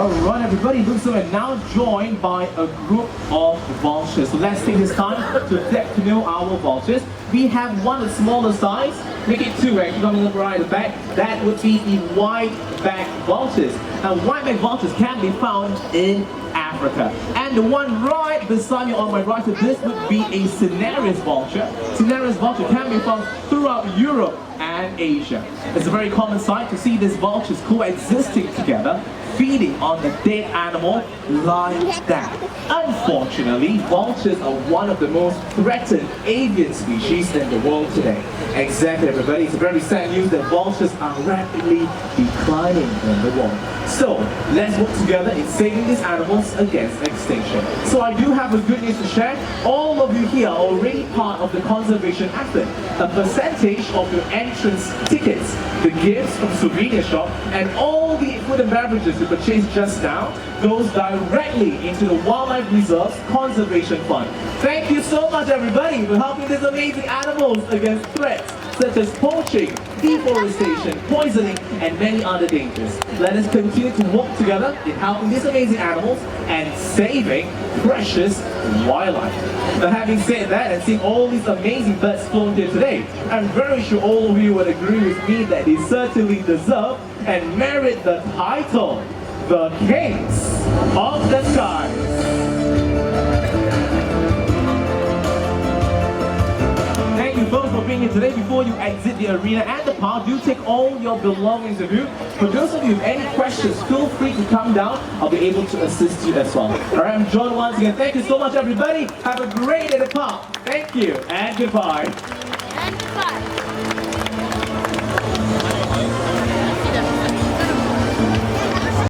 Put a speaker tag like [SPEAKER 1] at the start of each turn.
[SPEAKER 1] Alright everybody, looks like we're now joined by a group of vultures. So let's take this time to get to know our vultures. We have one the smaller size, make it two actually, coming up right at the back. That would be the white-backed vultures. Now white-backed vultures can be found in Africa. And the one right beside me on my right, so this would be a cinereous vulture. Cinereous vulture can be found throughout Europe and Asia. It's a very common sight to see these vultures coexisting together, feeding on the dead animal like that. Unfortunately, vultures are one of the most threatened avian species in the world today. Exactly everybody, it's very sad news that vultures are rapidly declining in the world. So, let's work together in saving these animals against extinction. So I do have a good news to share. All of you here are already part of the conservation effort. A percentage of your entrance tickets, the gifts from souvenir shop, and all the food and beverages you purchased just now goes directly into the Wildlife Reserve's Conservation Fund. Thank you so much everybody for helping these amazing animals against threats such as poaching, deforestation, poisoning, and many other dangers. Let us continue to work together in helping these amazing animals and saving precious wildlife. Now having said that and seeing all these amazing birds flown here today, I'm very sure all of you would agree with me that they certainly deserve and merit the title, the Kings of the Skies. Thank you folks for being here today. Before you exit the arena and the park, do take all your belongings with you. For those of you with any questions, feel free to come down. I'll be able to assist you as well. Alright, I'm John once again. Thank you so much everybody. Have a great day at the park. Thank you and goodbye.
[SPEAKER 2] And goodbye.